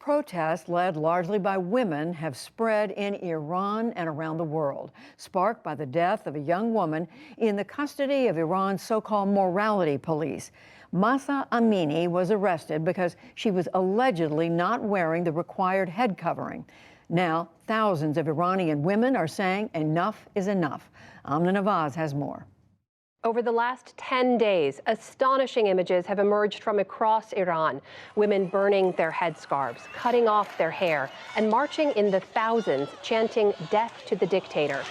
Protests, led largely by women, have spread in Iran and around the world, sparked by the death of a young woman in the custody of Iran's so-called morality police. Mahsa Amini was arrested because she was allegedly not wearing the required head covering. Now, thousands of Iranian women are saying enough is enough. Amna Nawaz has more. Over the last 10 days, astonishing images have emerged from across Iran. Women burning their headscarves, cutting off their hair, and marching in the thousands, chanting "Death to the dictator."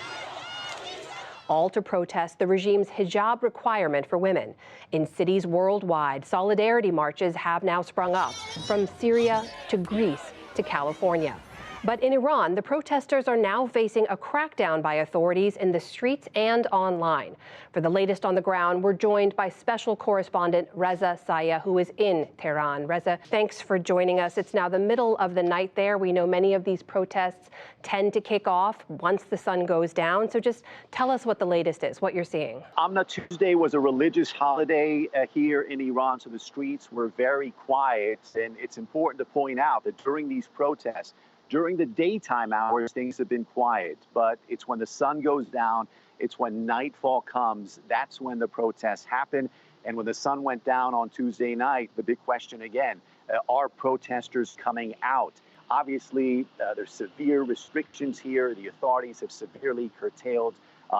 All to protest the regime's hijab requirement for women. In cities worldwide, solidarity marches have now sprung up, from Syria to Greece to California. But in Iran, the protesters are now facing a crackdown by authorities in the streets and online. For the latest on the ground, we're joined by special correspondent Reza Saya, who is in Tehran. Reza, thanks for joining us. It's now the middle of the night there. We know many of these protests tend to kick off once the sun goes down. So just tell us what the latest is, what you're seeing. Amna, Tuesday was a religious holiday here in Iran, so the streets were very quiet. And it's important to point out that during these protests, during the daytime hours, things have been quiet, but it's when the sun goes down, it's when nightfall comes, that's when the protests happen. And when the sun went down on Tuesday night, the big question again, are protesters coming out? Obviously, there's severe restrictions here. The authorities have severely curtailed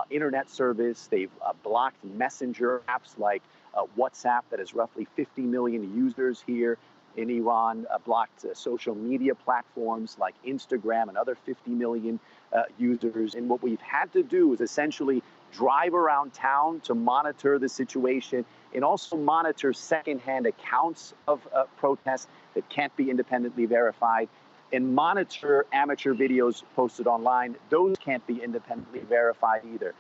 internet service. They've blocked messenger apps like WhatsApp that has roughly 50 million users here in Iran, blocked social media platforms like Instagram and other 50 million users. And what we've had to do is essentially drive around town to monitor the situation and also monitor secondhand accounts of protests that can't be independently verified, and monitor amateur videos posted online. Those can't be independently verified either.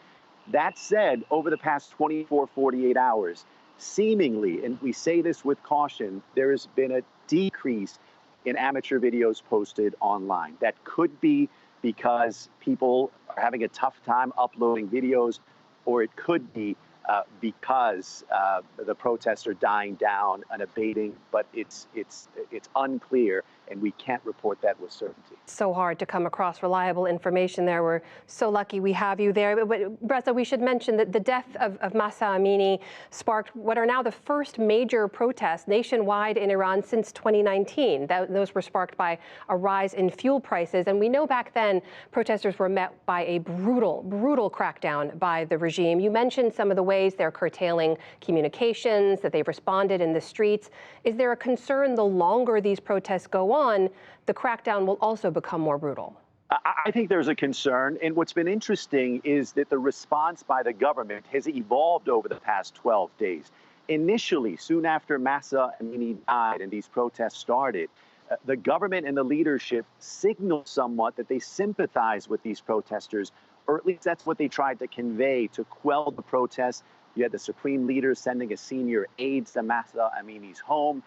That said, over the past 24, 48 hours, seemingly, and we say this with caution, there has been a decrease in amateur videos posted online. That could be because people are having a tough time uploading videos, or it could be because the protests are dying down and abating, but it's unclear, and we can't report that with certainty. So hard to come across reliable information there. We're so lucky we have you there. But Reza, we should mention that the death of Mahsa Amini sparked what are now the first major protests nationwide in Iran since 2019. Those were sparked by a rise in fuel prices. And we know back then protesters were met by a brutal crackdown by the regime. You mentioned some of the ways they're curtailing communications, that they've responded in the streets. Is there a concern the longer these protests go on, the crackdown will also become more brutal? I think there's a concern. And what's been interesting is that the response by the government has evolved over the past 12 days. Initially, soon after Mahsa Amini died and these protests started, the government and the leadership signaled somewhat that they sympathize with these protesters, or at least that's what they tried to convey to quell the protests. You had the supreme leader sending a senior aide to Mahsa Amini's home.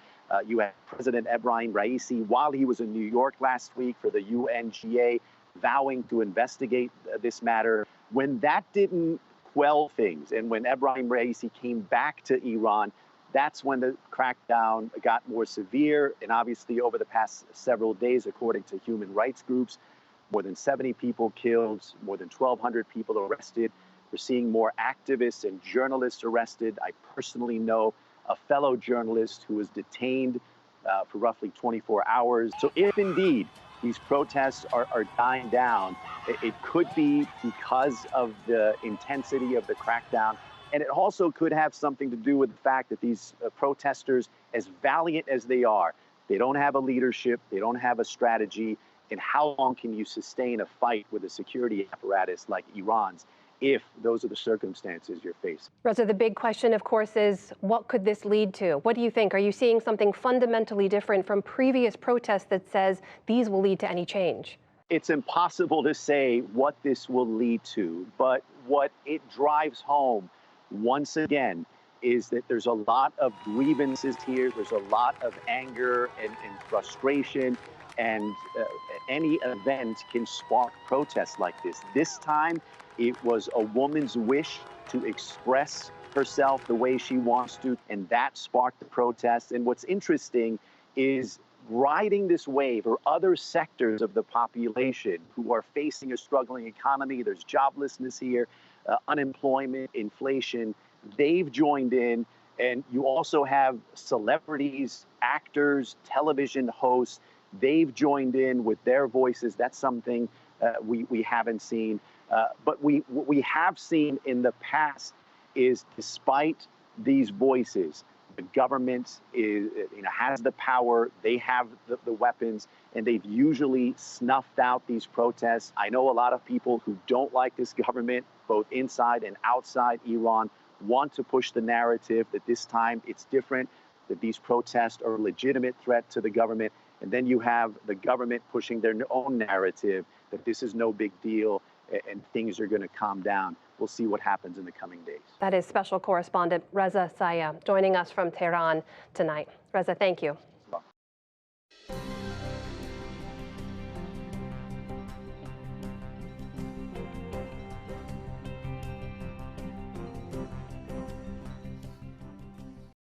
You had President Ebrahim Raisi, while he was in New York last week for the UNGA, vowing to investigate this matter. When that didn't quell things, and when Ebrahim Raisi came back to Iran, that's when the crackdown got more severe. And obviously, over the past several days, according to human rights groups, more than 70 people killed, more than 1,200 people arrested. We're seeing more activists and journalists arrested. I personally know a fellow journalist who was detained for roughly 24 hours. So if indeed these protests are dying down, it could be because of the intensity of the crackdown. And it also could have something to do with the fact that these protesters, as valiant as they are, they don't have a leadership, they don't have a strategy. And how long can you sustain a fight with a security apparatus like Iran's if those are the circumstances you're facing? Reza, the big question, of course, is what could this lead to? What do you think? Are you seeing something fundamentally different from previous protests that says these will lead to any change? It's impossible to say what this will lead to, but what it drives home, once again, is that there's a lot of grievances here. There's a lot of anger and frustration, and any event can spark protests like this. This time, it was a woman's wish to express herself the way she wants to, and that sparked the protests. And what's interesting is riding this wave or other sectors of the population who are facing a struggling economy. There's joblessness here, unemployment, inflation. They've joined in. And you also have celebrities, actors, television hosts. They've joined in with their voices. That's something we haven't seen. But what we have seen in the past is, despite these voices, the government has the power, they have the weapons, and they've usually snuffed out these protests. I know a lot of people who don't like this government, both inside and outside Iran, want to push the narrative that this time it's different, that these protests are a legitimate threat to the government. And then you have the government pushing their own narrative that this is no big deal and things are going to calm down. We'll see what happens in the coming days. That is special correspondent Reza Saya joining us from Tehran tonight. Reza, thank you.